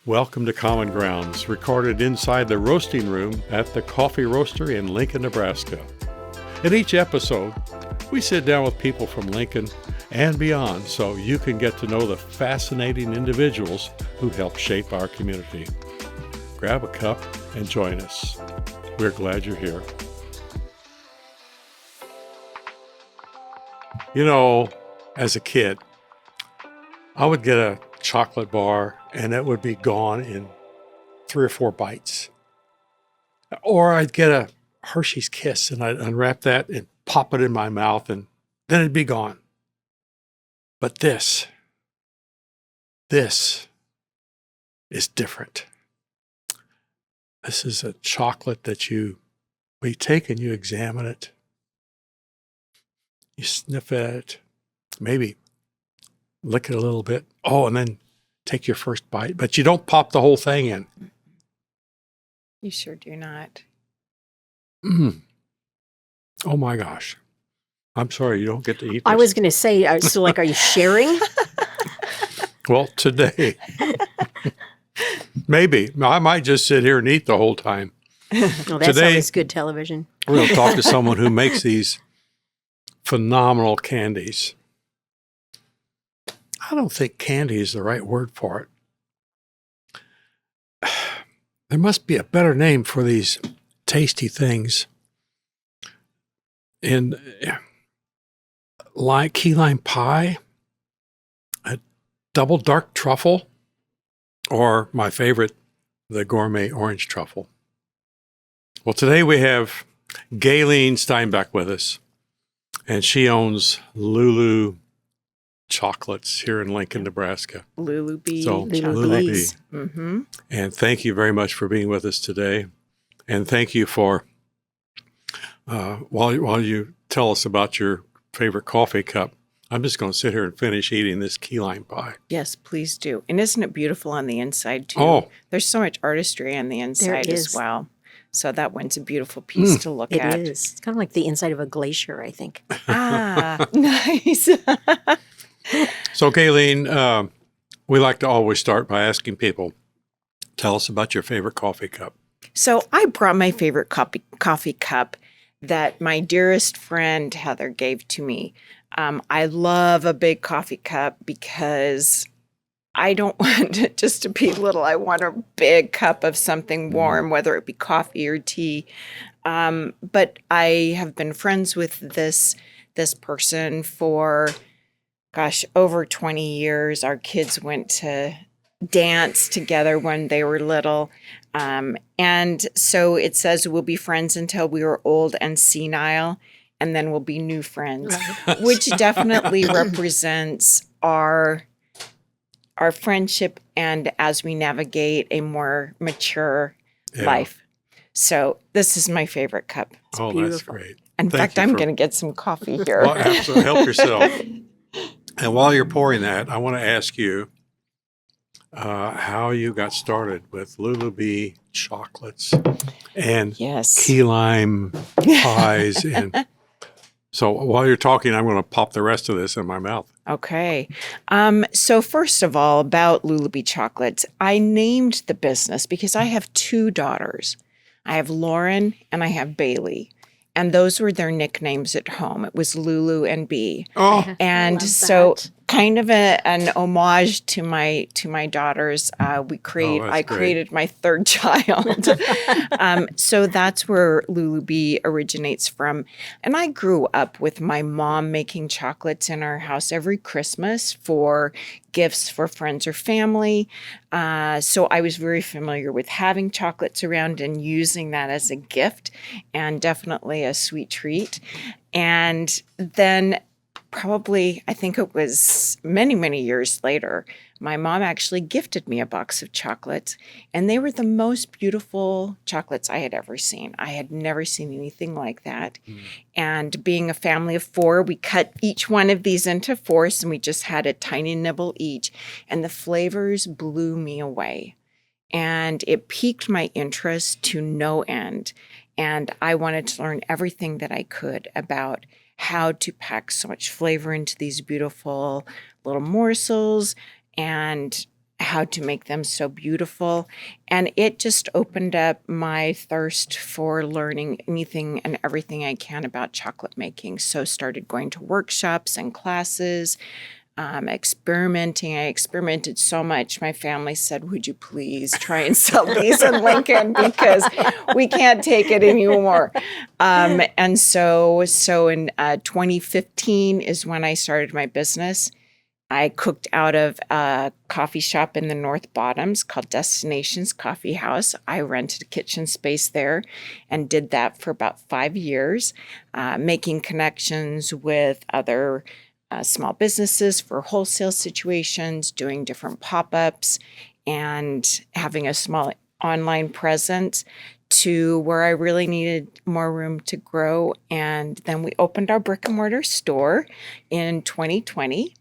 Welcome to Common Grounds, recorded inside the roasting room at the Coffee Roaster in Lincoln, Nebraska. In each episode, we sit down with people from Lincoln and beyond so you can get to know the fascinating individuals who help shape our community. Grab a cup and join us. We're glad you're here. You know, as a kid, I would get a chocolate bar and it would be gone in 3 or 4 bites. Or I'd get a Hershey's Kiss and I'd unwrap that and pop it in my mouth and then it'd be gone. But this is different. This is a chocolate that you take and you examine it. You sniff at it, maybe lick it a little bit. Oh, and then take your first bite. But you don't pop the whole thing in. You sure do not. Oh, my gosh. I'm sorry, you don't get to eat this. I was going to say, so like, are you sharing? Well, today, maybe. I might just sit here and eat the whole time. Well, that's Today, always good television. We're going to talk to someone who makes these phenomenal candies. I don't think candy is the right word for it. There must be a better name for these tasty things. In key lime pie, a double dark truffle, or my favorite, the gourmet orange truffle. Well, today we have Gaylene Steinbach with us, and she owns Lulubee Chocolates here in Lincoln, Nebraska. Lulubee Lulubee. Mm-hmm. And thank you very much for being with us today. And thank you for, while you tell us about your favorite coffee cup, I'm just going to sit here and finish eating this key lime pie. Yes, please do. And isn't it beautiful on the inside, too? Oh. There's so much artistry on the inside There as is. So that one's a beautiful piece to look at. It is. It's kind of like the inside of a glacier, I think. Ah, nice. So, Gaylene, we like to always start by asking people, tell us about your favorite coffee cup. So I brought my favorite coffee cup that my dearest friend Heather gave to me. I love a big coffee cup because I don't want it just to be little. I want a big cup of something warm, whether it be coffee or tea. But I have been friends with this person for, over 20 years. Our kids went to dance together when they were little. And so it says we'll be friends until we were old and senile, and then we'll be new friends, which definitely represents our friendship and as we navigate a more mature life. So this is my favorite cup. It's beautiful. That's great. In fact, I'm going to get some coffee here. Well, absolutely. Help yourself. And while you're pouring that, I want to ask you how you got started with Lulubee chocolates and key lime pies. And so while you're talking, I'm going to pop the rest of this in my mouth. Okay. So first of all, about Lulubee chocolates, I named the business because I have 2 daughters. I have Lauren and I have Bailey. And those were their nicknames at home. It was Lulu and Bee. Oh, and so kind of an homage to my daughters. I created my 3rd child. So that's where Lulubee originates from. And I grew up with my mom making chocolates in our house every Christmas for gifts for friends or family. So I was very familiar with having chocolates around and using that as a gift and definitely a sweet treat. And then probably, I think it was many, many years later, my mom actually gifted me a box of chocolates, and they were the most beautiful chocolates I had ever seen. I had never seen anything like that. And being a family of 4, we cut each one of these into 4s, and we just had a tiny nibble each, and the flavors blew me away. And it piqued my interest to no end. And I wanted to learn everything that I could about how to pack so much flavor into these beautiful little morsels and how to make them so beautiful. And it just opened up my thirst for learning anything and everything I can about chocolate making. So started going to workshops and classes, experimenting. I experimented so much. My family said, would you please try and sell these in Lincoln because we can't take it anymore. And so in 2015 is when I started my business. I cooked out of a coffee shop in the North Bottoms called Destinations Coffee House. I rented a kitchen space there and did that for about 5 years, making connections with other small businesses for wholesale situations, doing different pop-ups, and having a small online presence to where I really needed more room to grow. And then we opened our brick and mortar store in 2020.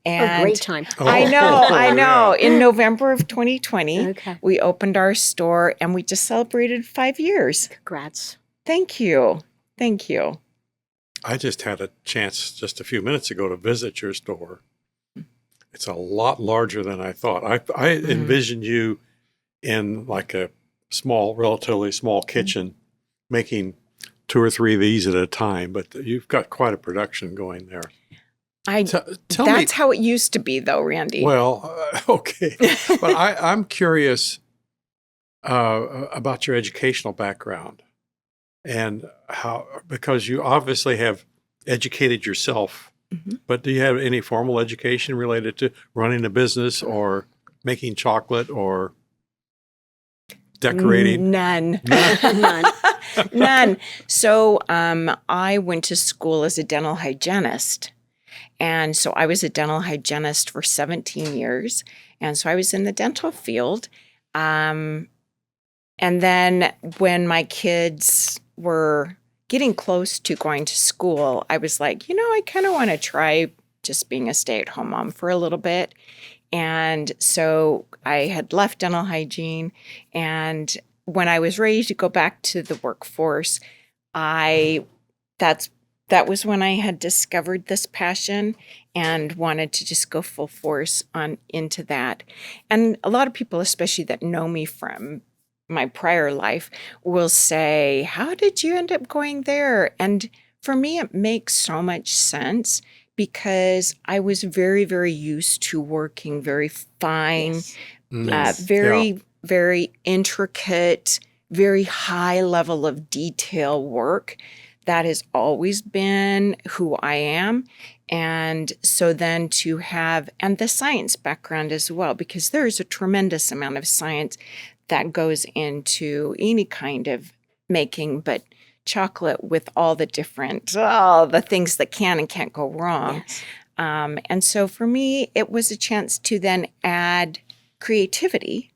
And great time. I know. In November of 2020, Okay. we opened our store and we just celebrated 5 years. Congrats. Thank you. I just had a chance just a few minutes ago to visit your store. It's a lot larger than I thought. I envisioned you in like a relatively small kitchen, making 2 or 3 of these at a time, but you've got quite a production going there. That's how it used to be, though, Randy. Well, okay. But I'm curious about your educational background and because you obviously have educated yourself, but do you have any formal education related to running a business or making chocolate or decorating? None. So I went to school as a dental hygienist. And so I was a dental hygienist for 17 years. And so I was in the dental field. And then when my kids were getting close to going to school, I was like, I kind of want to try just being a stay-at-home mom for a little bit. And so I had left dental hygiene. And when I was ready to go back to the workforce, that was when I had discovered this passion and wanted to just go full force into that. And a lot of people, especially that know me from my prior life, will say, how did you end up going there? And for me, it makes so much sense because I was very, very used to working very fine, very intricate, very high level of detail work. That has always been who I am. And so then to have, and the science background as well, because there's a tremendous amount of science that goes into any kind of making, but chocolate with all the different, the things that can and can't go wrong. Yes. And so for me, it was a chance to then add creativity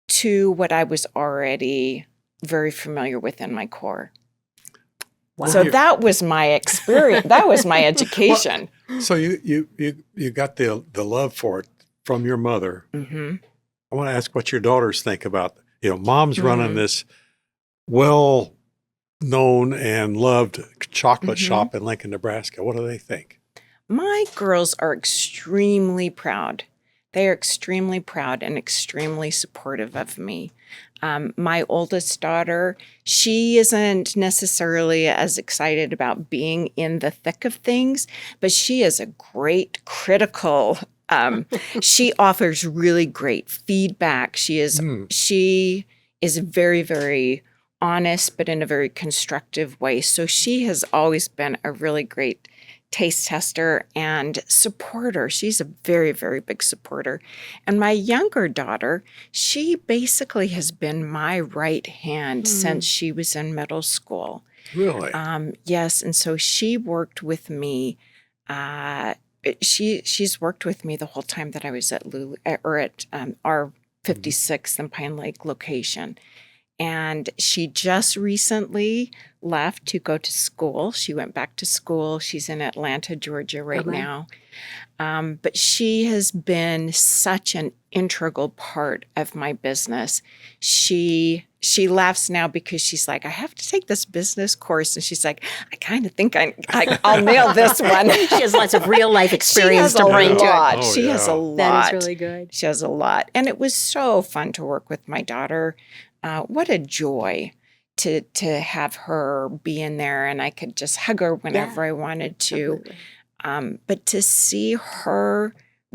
to what I was already very familiar with in my core. Wow. So that was my experience. That was my education. So you got the love for it from your mother. Mm-hmm. I want to ask what your daughters think about, mom's running this well-known and loved chocolate shop in Lincoln, Nebraska. What do they think? My girls are extremely proud. They are extremely proud and extremely supportive of me. My oldest daughter, she isn't necessarily as excited about being in the thick of things, but she is a great critical. She offers really great feedback. She is very, very honest, but in a very constructive way. So she has always been a really great taste tester and supporter. She's a very, very big supporter. And my younger daughter, she basically has been my right hand since she was in middle school. Really? Yes. And so she worked with me. She's worked with me the whole time that I was at our 56th and Pine Lake location. And she just recently left to go to school. She went back to school. She's in Atlanta, Georgia right now. But she has been such an integral part of my business. She laughs now because she's like, I have to take this business course. And she's like, I kind of think I'll nail this one. She has lots of real life experience to bring to it. She has a lot. That is really good. She has a lot. And it was so fun to work with my daughter. What a joy to have her be in there, and I could just hug her whenever I wanted to. But to see her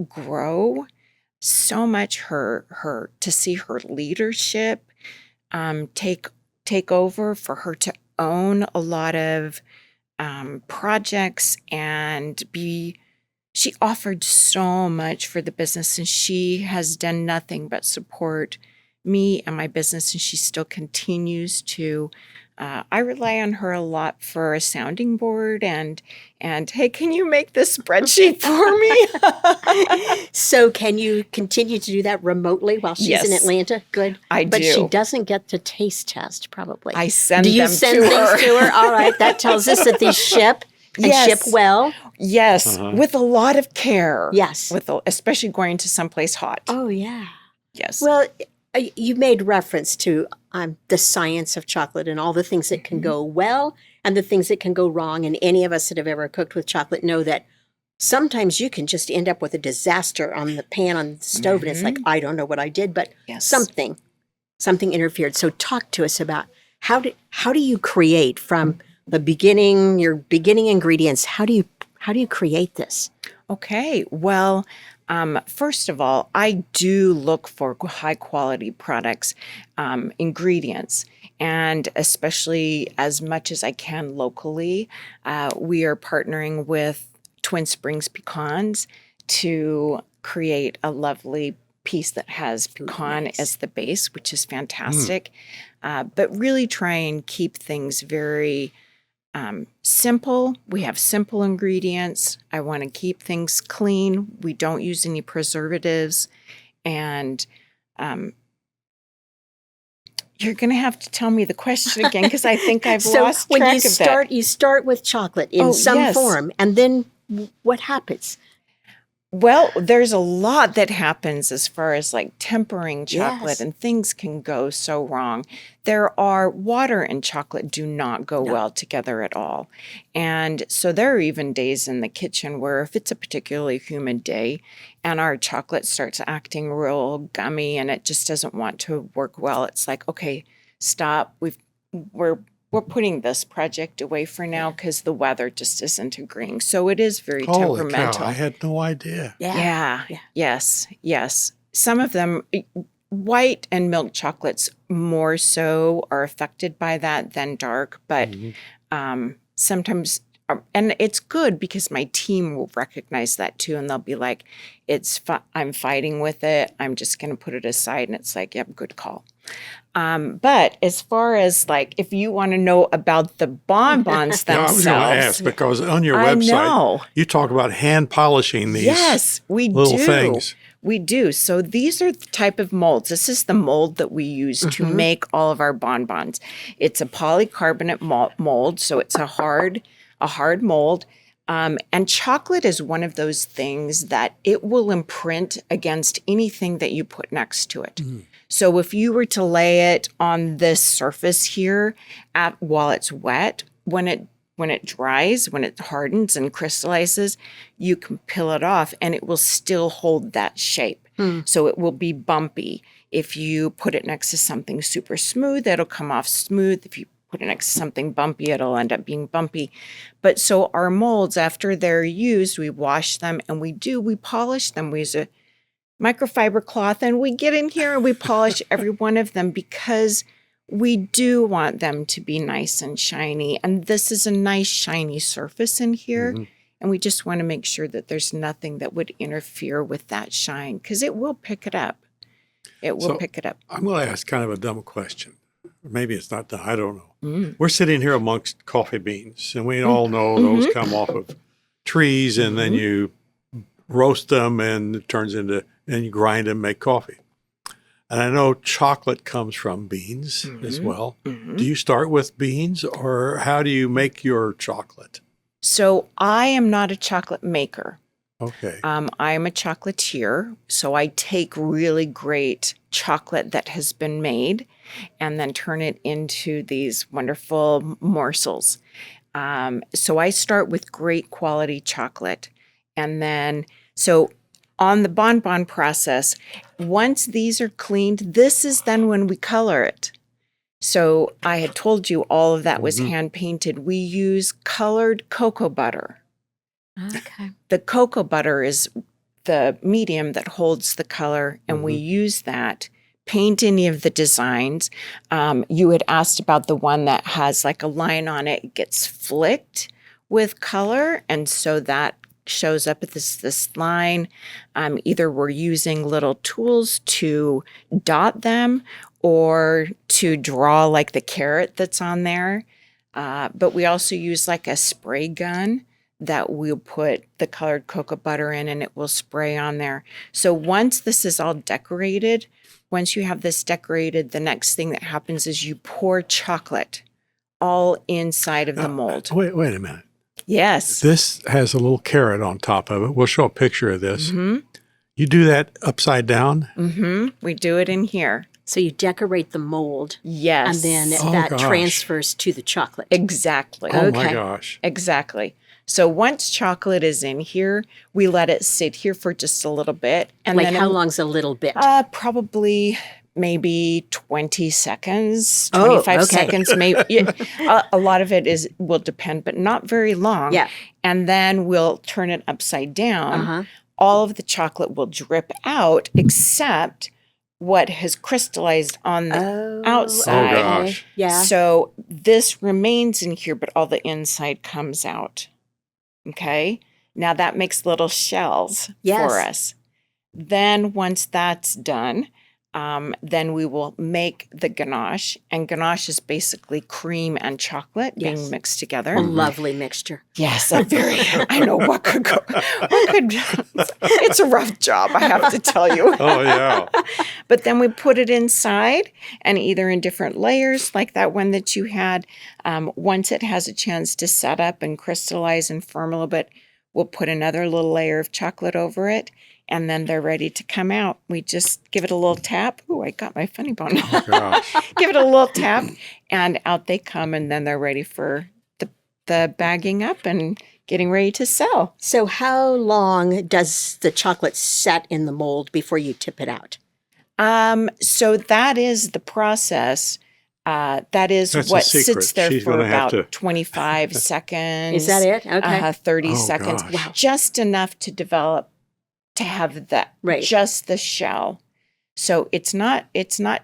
grow so much, her to see her leadership take over, for her to own a lot of projects and she offered so much for the business, and she has done nothing but support me and my business, and she still continues to. I rely on her a lot for a sounding board and hey, can you make this spreadsheet for me? So can you continue to do that remotely while she's in Atlanta? Good. I do. But she doesn't get to taste test, probably. I send Do you them send to things her. to her? All right. That tells us that these ship and ship well. Yes, with a lot of care. Yes. Especially going to someplace hot. Oh, yeah. Yes. Well, you made reference to the science of chocolate and all the things that can go well and the things that can go wrong. And any of us that have ever cooked with chocolate know that sometimes you can just end up with a disaster on the pan on the stove. And it's like, I don't know what I did, but something interfered. So talk to us about how do you create from the beginning, your beginning ingredients? How do you create this? Okay. Well, first of all, I do look for high quality products, ingredients, and especially as much as I can locally. We are partnering with Twin Springs Pecans to create a lovely piece that has pecan as the base, which is fantastic. But really try and keep things very simple. We have simple ingredients. I want to keep things clean. We don't use any preservatives. And you're going to have to tell me the question again, because I think I've lost track of that. You start with chocolate in some form, and then what happens? Well, there's a lot that happens as far as like tempering chocolate, and things can go so wrong. Water and chocolate do not go well together at all. And so there are even days in the kitchen where if it's a particularly humid day and our chocolate starts acting real gummy and it just doesn't want to work well, it's like, okay, stop. We're putting this project away for now because the weather just isn't agreeing. So it is very temperamental. Holy cow, I had no idea. Yeah. Yes. Some of them, white and milk chocolates more so are affected by that than dark. But sometimes, and it's good because my team will recognize that too. And they'll be like, I'm fighting with it. I'm just going to put it aside. And it's like, yep, good call. But as far as like, if you want to know about the bonbons themselves. I was going to ask, because on your website, you talk about hand polishing these little things. We do. So these are the type of molds. This is the mold that we use to make all of our bonbons. It's a polycarbonate mold, so it's a hard mold. And chocolate is one of those things that it will imprint against anything that you put next to it. So if you were to lay it on this surface here while it's wet, when it dries, when it hardens and crystallizes, you can peel it off and it will still hold that shape. So it will be bumpy. If you put it next to something super smooth, it'll come off smooth. If you put it next to something bumpy, it'll end up being bumpy. But so our molds, after they're used, we wash them and we polish them. We use a microfiber cloth and we get in here and we polish every one of them because we do want them to be nice and shiny. And this is a nice shiny surface in here. And we just want to make sure that there's nothing that would interfere with that shine because it will pick it up. It will pick it up. I'm going to ask kind of a dumb question. Maybe it's not dumb. I don't know. We're sitting here amongst coffee beans, and we all know those come off of trees, and then you roast them, and it turns into, and you grind them, make coffee. And I know chocolate comes from beans as well. Do you start with beans, or how do you make your chocolate? So I am not a chocolate maker. Okay. I am a chocolatier. So I take really great chocolate that has been made and then turn it into these wonderful morsels. So I start with great quality chocolate. And then, so on the bonbon process, once these are cleaned, this is then when we color it. So I had told you all of that was hand painted. We use colored cocoa butter. Okay. The cocoa butter is the medium that holds the color, and we use that. Paint any of the designs. You had asked about the one that has like a line on it. It gets flicked with color, and so that shows up at this line. Either we're using little tools to dot them or to draw like the carrot that's on there. But we also use like a spray gun that we'll put the colored cocoa butter in, and it will spray on there. So once this is all decorated, once you have this decorated, the next thing that happens is you pour chocolate all inside of the mold. Wait a minute. Yes. This has a little carrot on top of it. We'll show a picture of this. You do that upside down? We do it in here. So you decorate the mold. Yes. And then that transfers to the chocolate. Exactly. Oh my gosh. Exactly. So once chocolate is in here, we let it sit here for just a little bit. And like then how long's a little bit? Probably maybe 20 seconds, 25 seconds, maybe. A lot of it will depend, but not very long. Yeah. And then we'll turn it upside down. All of the chocolate will drip out except what has crystallized on the outside. Oh gosh. Yeah. So this remains in here, but all the inside comes out. Okay. Now that makes little shells for us. Then once that's done, then we will make the ganache. And ganache is basically cream and chocolate being mixed together. A lovely mixture. Yes, I know what could go. It's a rough job, I have to tell you. Oh, yeah. But then we put it inside, and either in different layers, like that one that you had. Once it has a chance to set up and crystallize and form a little bit, we'll put another little layer of chocolate over it, and then they're ready to come out. We just give it a little tap. Oh, I got my funny bone. Oh, gosh. Give it a little tap, and out they come, and then they're ready for the bagging up and getting ready to sell. So how long does the chocolate set in the mold before you tip it out? So that is the process. That's what sits there She's for about 25 seconds. Is that it? Okay. 30 seconds. Gosh. Wow. Just enough to develop, to have that, just the shell. So it's not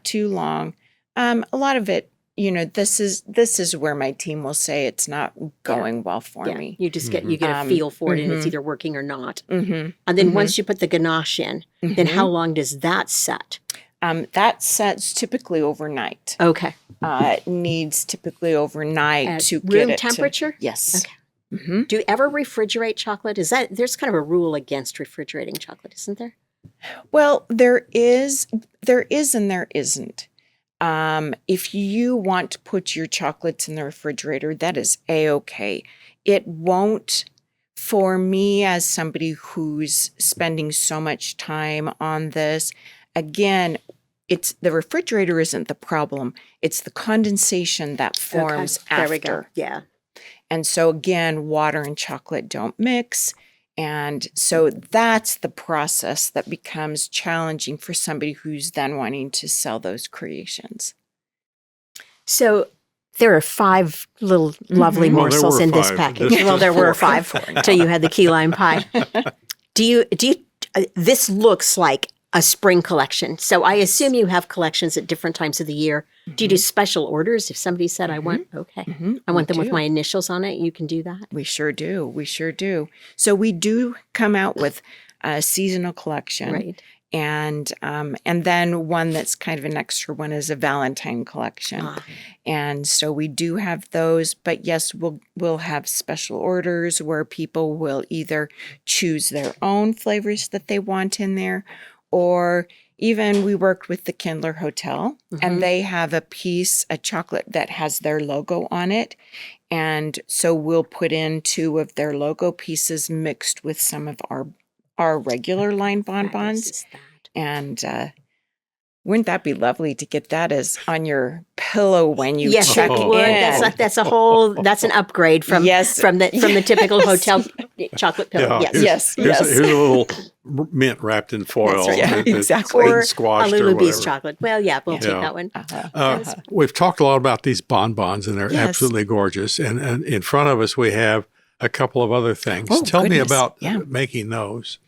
too long. A lot of it, this is where my team will say it's not going well for me. You just get a feel for it, and it's either working or not. And then once you put the ganache in, then how long does that set? That sets typically overnight. Okay. It needs typically overnight At to room get it temperature? Yes. Okay. Do you ever refrigerate chocolate? There's kind of a rule against refrigerating chocolate, isn't there? Well, there is and there isn't. If you want to put your chocolates in the refrigerator, that is A-okay. It won't, for me as somebody who's spending so much time on this, again, it's the refrigerator isn't the problem. It's the condensation that forms after. There we go. Yeah. And so again, water and chocolate don't mix. And so that's the process that becomes challenging for somebody who's then wanting to sell those creations. So there are 5 little lovely morsels in this package. Well, there were 5 until you had the key lime pie. This looks like a spring collection. So I assume you have collections at different times of the year. Do you do special orders? If somebody said, I want them with my initials on it, you can do that? We sure do. We sure do. So we do come out with a seasonal collection. Right. And then one that's kind of an extra one is a Valentine collection. And so we do have those, but yes, we'll have special orders where people will either choose their own flavors that they want in there, or even we worked with the Kindler Hotel, and they have a chocolate that has their logo on it. And so we'll put in 2 of their logo pieces mixed with some of our regular line bonbons. And wouldn't that be lovely to get that as on your pillow when you check in? That's an upgrade from the typical hotel chocolate pillow. Here's a little mint wrapped in foil. That's right. Exactly. Or squashed a Lulubee's whatever. chocolate. Well, we'll take that one. We've talked a lot about these bonbons, and they're absolutely gorgeous. And in front of us, we have a couple of other things. Tell me about making those.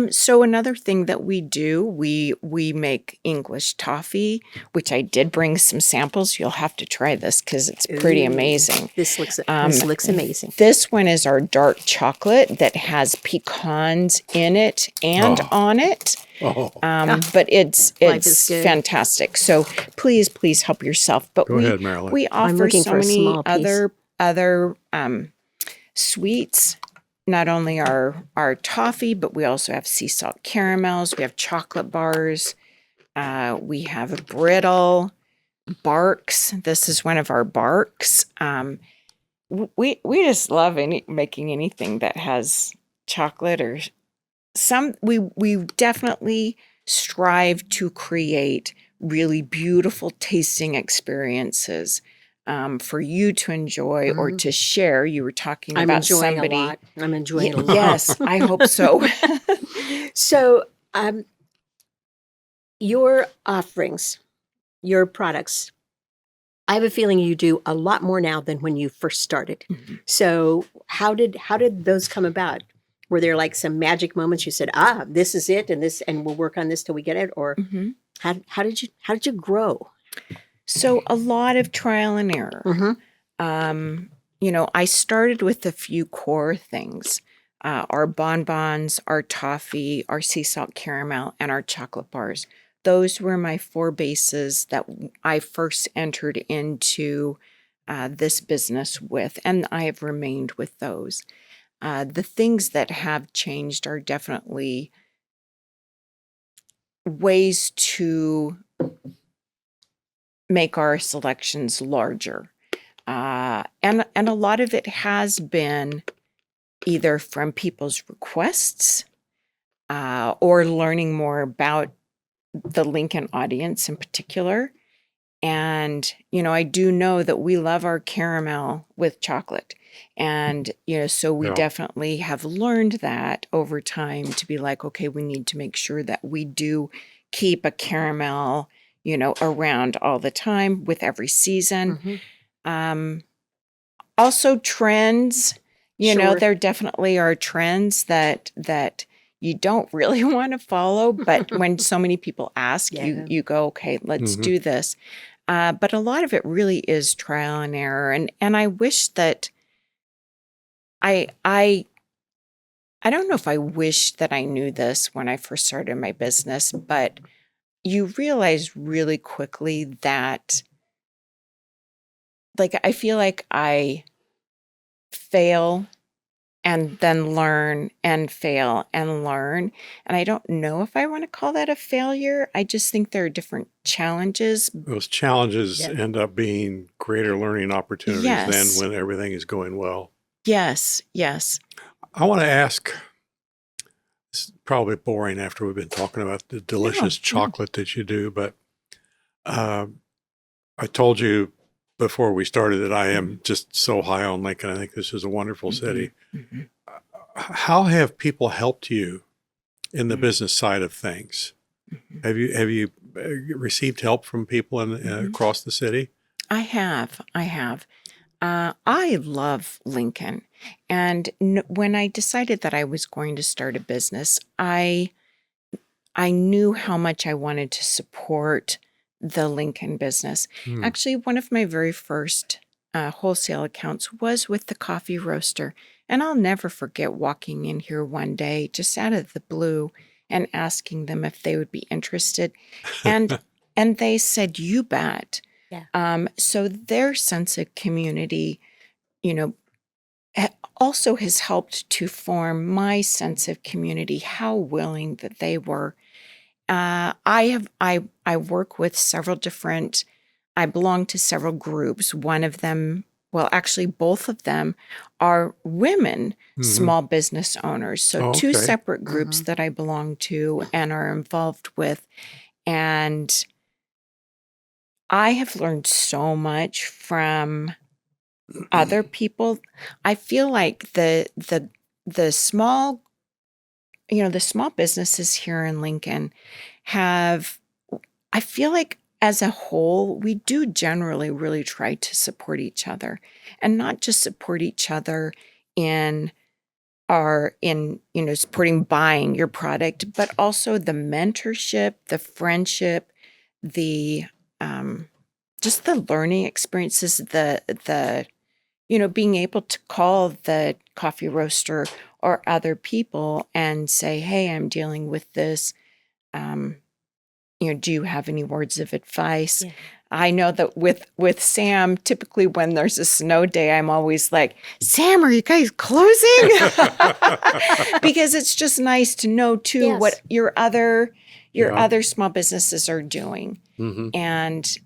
So another thing that we do, we make English toffee, which I did bring some samples. You'll have to try this because it's pretty amazing. This looks amazing. This one is our dark chocolate that has pecans in it and on it. But it's fantastic. So please help yourself. But Go ahead, Marilyn. We offer so many other sweets. Not only our toffee, but we also have sea salt caramels. We have chocolate bars. We have brittle barks. This is one of our barks. We just love making anything that has chocolate or some. We definitely strive to create really beautiful tasting experiences. For you to enjoy or to share. You were talking about somebody. I'm enjoying a lot. Yes, I hope so. So, your offerings, your products, I have a feeling you do a lot more now than when you first started. So, how did those come about? Were there like some magic moments you said, this is it, and we'll work on this till we get it, or how did you grow? So a lot of trial and error. I started with a few core things. Our bonbons, our toffee, our sea salt caramel, and our chocolate bars. Those were my 4 bases that I first entered into this business with, and I have remained with those. The things that have changed are definitely ways to make our selections larger. And a lot of it has been either from people's requests or learning more about the Lincoln audience in particular. And, I do know that we love our caramel with chocolate. And, so we definitely have learned that over time to be like, okay, we need to make sure that we do keep a caramel around all the time with every season. Also trends, there definitely are trends that you don't really want to follow, but when so many people ask, you go, okay, let's do this. But a lot of it really is trial and error. And I wish that I don't know if I wish that I knew this when I first started my business, but you realize really quickly that, I feel like I fail and then learn and fail and learn. And I don't know if I want to call that a failure. I just think there are different challenges. Those challenges end up being greater learning opportunities than when everything is going well. Yes. I want to ask, it's probably boring after we've been talking about the delicious chocolate that you do, but I told you before we started that I am just so high on Lincoln. I think this is a wonderful city. How have people helped you in the business side of things? Have you received help from people across the city? I have. I love Lincoln. And when I decided that I was going to start a business, I knew how much I wanted to support the Lincoln business. Actually, one of my very first wholesale accounts was with the coffee roaster. And I'll never forget walking in here one day, just out of the blue, and asking them if they would be interested. And they said, you bet. So their sense of community, also has helped to form my sense of community, how willing that they were. I work with several different. I belong to several groups. One of them, well, actually, both of them are women small business owners. So two Okay. separate groups that I belong to and are involved with, and I have learned so much from other people. I feel like the small, the small businesses here in Lincoln have, I feel like as a whole, we do generally really try to support each other, and not just support each other in supporting buying your product, but also the mentorship, the friendship, the just the learning experiences, the being able to call the coffee roaster or other people and say, hey, I'm dealing with this. Do you have any words of advice? Yeah. I know that with Sam, typically when there's a snow day, I'm always like, Sam, are you guys closing? Because it's just nice to know too what your other small businesses are doing. And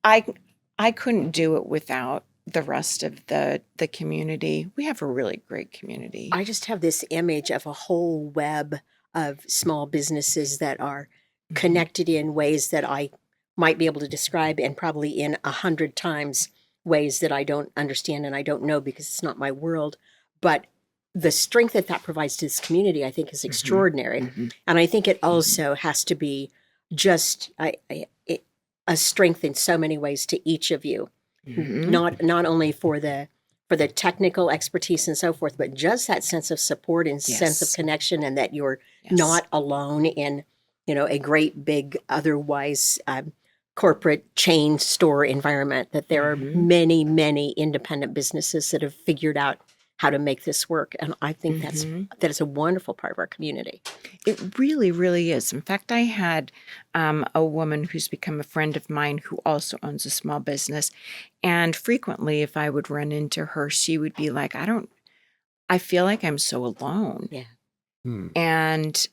I couldn't do it without the rest of the community. We have a really great community. I just have this image of a whole web of small businesses that are connected in ways that I might be able to describe, and probably in 100 times ways that I don't understand and I don't know because it's not my world. But the strength that provides to this community, I think, is extraordinary. And I think it also has to be just a strength in so many ways to each of you, not only for the technical expertise and so forth, but just that sense of support and sense of connection, and that you're not alone in, a great big otherwise corporate chain store environment, that there are many, many independent businesses that have figured out how to make this work. And I think that is a wonderful part of our community. It really, really is. In fact, I had a woman who's become a friend of mine who also owns a small business. And frequently, if I would run into her, she would be like, I feel like I'm so alone. Yeah. And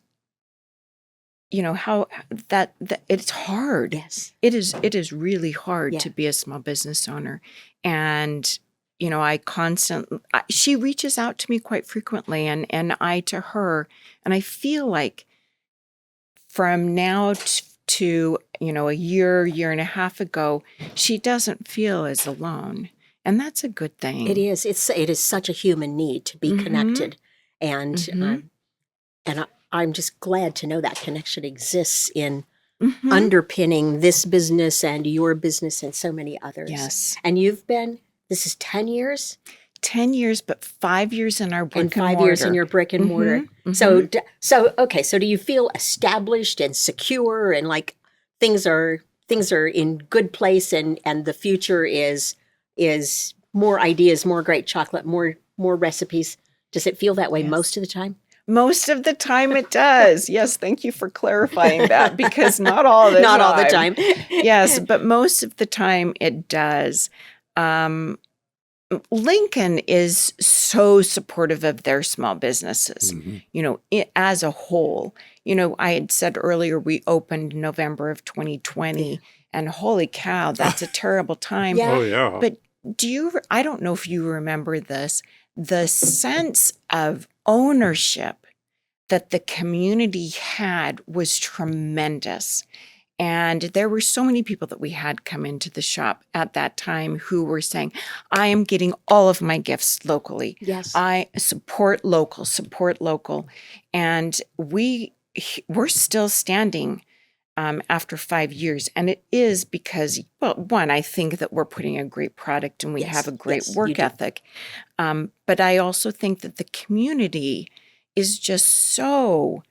how that it's hard. Yes. It is really hard to be a small business owner. And she reaches out to me quite frequently, and I to her, and I feel like from now to a year and a half ago, she doesn't feel as alone, and that's a good thing. It is. It is such a human need to be connected, and I'm just glad to know that connection exists in underpinning this business and your business and so many others. Yes. And this is 10 years? 10 years, but 5 years in our brick and mortar. And 5 years in your brick and mortar. So do you feel established and secure, and like things are in good place, and the future is more ideas, more great chocolate, more recipes? Does it feel that way most of the time? Most of the time it does. Yes, thank you for clarifying that, because not all the time. Not all the time. Yes, but most of the time it does. Lincoln is so supportive of their small businesses, as a whole. I had said earlier we opened November of 2020, and holy cow, that's a terrible time. Yeah. Oh, yeah. But I don't know if you remember this, the sense of ownership that the community had was tremendous. And there were so many people that we had come into the shop at that time who were saying, I am getting all of my gifts locally. Yes. I support local. And we're still standing after 5 years. And it is because, well, one, I think that we're putting a great product and we have a great work ethic. But I also think that the community is just so...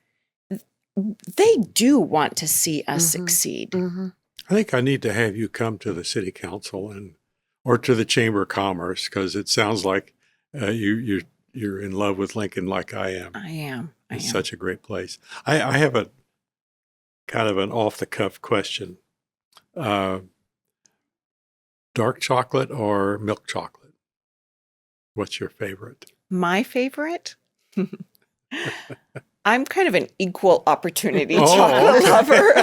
They do want to see us succeed. I think I need to have you come to the city council or to the Chamber of Commerce, because it sounds like you're in love with Lincoln like I am. I am. It's such a great place. I have a kind of an off the cuff question: dark chocolate or milk chocolate? What's your favorite? My favorite? I'm kind of an equal opportunity chocolate lover.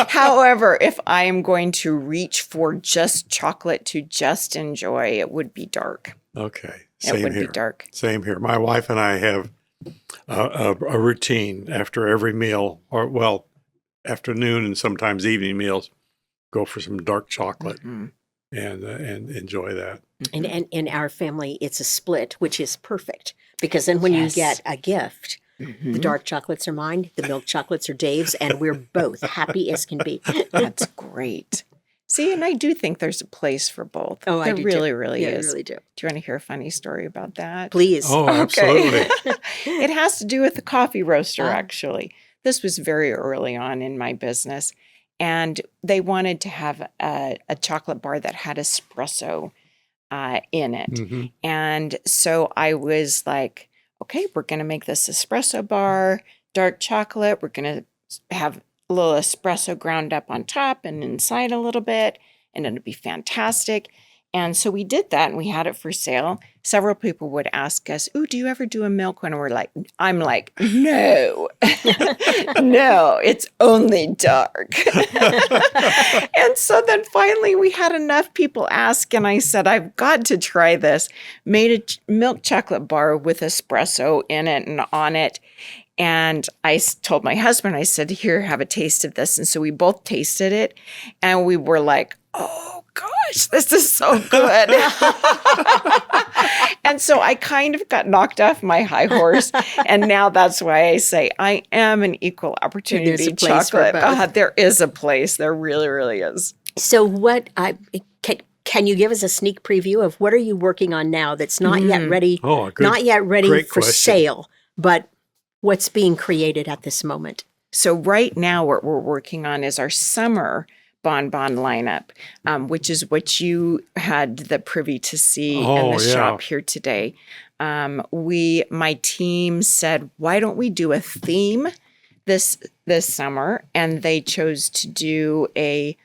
However, if I am going to reach for just chocolate to just enjoy, it would be dark. Okay. It would be dark. Same here. My wife and I have a routine after every meal, or afternoon and sometimes evening meals, go for some dark chocolate and enjoy that. And in our family, it's a split, which is perfect, because then when you get a gift, the dark chocolates are mine, the milk chocolates are Dave's, and we're both happy as can be. That's great. See, and I do think there's a place for both. Oh, I do. Really, too. really yeah, is. I really do. Do you want to hear a funny story about that? Please. Oh, absolutely. It has to do with the coffee roaster, actually. This was very early on in my business, and they wanted to have a chocolate bar that had espresso in it. Mm-hmm. And so I was like, okay, we're going to make this espresso bar, dark chocolate. We're going to have a little espresso ground up on top and inside a little bit, and it'll be fantastic. And so we did that, and we had it for sale. Several people would ask us, "Ooh, do you ever do a milk one?" And I'm like, no, no, it's only dark. And so then finally we had enough people ask, and I said, I've got to try this. Made a milk chocolate bar with espresso in it and on it. And I told my husband, I said, here, have a taste of this. And so we both tasted it, and we were like, oh gosh, this is so good. And so I kind of got knocked off my high horse. And now that's why I say I am an equal opportunity chocolate. There is a place. There really, really is. So can you give us a sneak preview of what are you working on now that's not yet ready? Oh, good. Not yet ready for question. sale, but what's being created at this moment? So right now what we're working on is our summer bonbon lineup, which is what you had the privy to see in the shop here today. My team said, why don't we do a theme this summer? And they chose to do a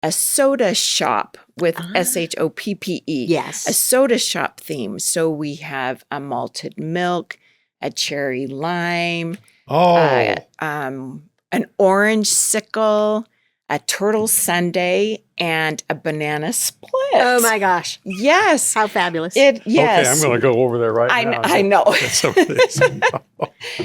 soda shop with SHOPPE. Yes. A soda shop theme. So we have a malted milk, a cherry lime, an orange sickle, a turtle sundae, and a banana split. Oh my gosh. Yes. How fabulous. Yes. Okay, I'm going to go over there right now. I know.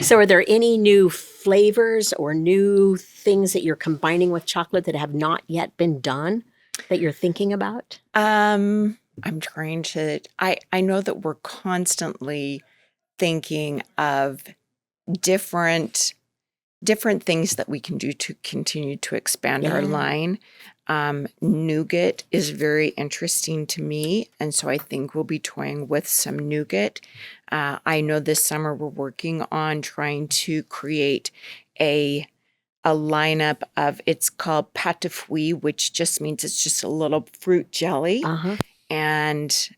So are there any new flavors or new things that you're combining with chocolate that have not yet been done that you're thinking about? I'm trying to, I know that we're constantly thinking of different things that we can do to continue to expand our line. Nougat is very interesting to me, and so I think we'll be toying with some nougat. I know this summer we're working on trying to create a lineup of, it's called pâte de fruits, which just means it's just a little fruit jelly. And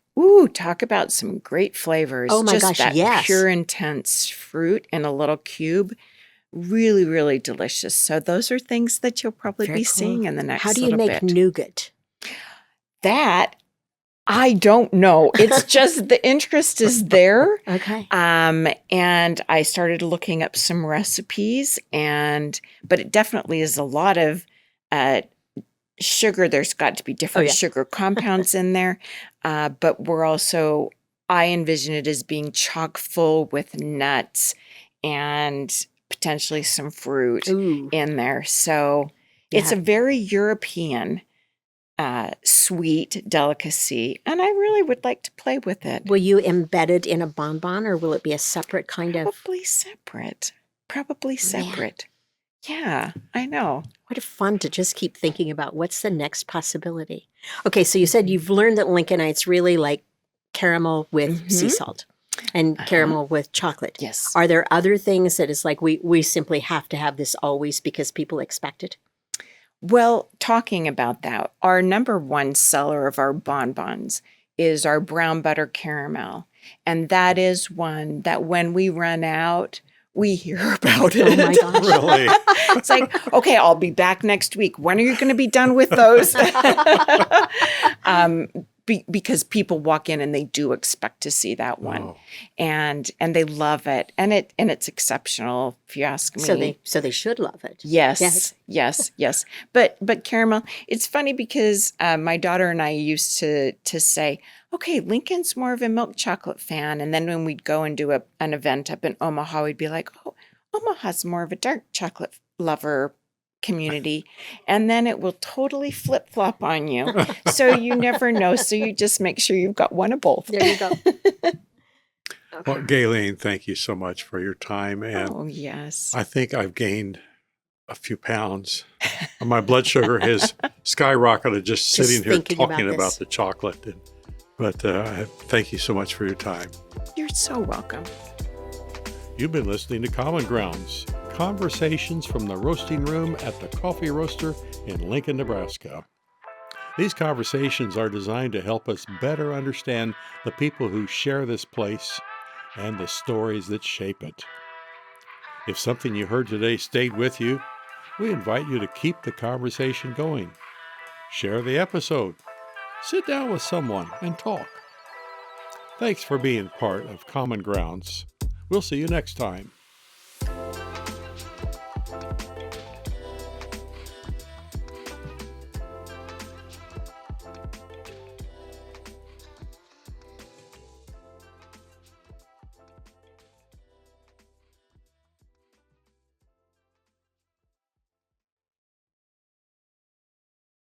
talk about some great flavors. Oh my just gosh, that yes. pure, intense fruit in a little cube. Really, really delicious. So those are things that you'll probably be seeing in the next little bit. How do you make nougat? That, I don't know. It's just the interest is there. Okay. And I started looking up some recipes, but it definitely is a lot of sugar. There's got to be different sugar compounds in there. But I envision it as being chock full with nuts and potentially some fruit in there. So it's a very European sweet delicacy, and I really would like to play with it. Will you embed it in a bonbon, or will it be a separate kind of? Probably separate. Yeah, I know. What a fun to just keep thinking about what's the next possibility. Okay, so you said you've learned that Lincolnites really like caramel with sea salt and caramel with chocolate. Yes. Are there other things that is like we simply have to have this always because people expect it? Well, talking about that, our number one seller of our bonbons is our brown butter caramel. And that is one that when we run out, we hear about it. Oh my gosh. Really? It's like, okay, I'll be back next week. When are you going to be done with those? because people walk in and they do expect to see that one, Oh. and they love it, and it's exceptional if you ask me. So they should love it. Yes. But Caramel, it's funny because my daughter and I used to say, okay, Lincoln's more of a milk chocolate fan, and then when we'd go and do an event up in Omaha, we'd be like, oh, Omaha's more of a dark chocolate lover community, and then it will totally flip-flop on you. So you never know. So you just make sure you've got one of both. There you go. Well, Gaylene, thank you so much for your time. And Oh, yes. I think I've gained a few pounds. My blood sugar has skyrocketed just sitting here thinking talking about about this. the chocolate. But thank you so much for your time. You're so welcome. You've been listening to Common Grounds, conversations from the roasting room at the Coffee Roaster in Lincoln, Nebraska. These conversations are designed to help us better understand the people who share this place and the stories that shape it. If something you heard today stayed with you, we invite you to keep the conversation going. Share the episode. Sit down with someone and talk. Thanks for being part of Common Grounds. We'll see you next time.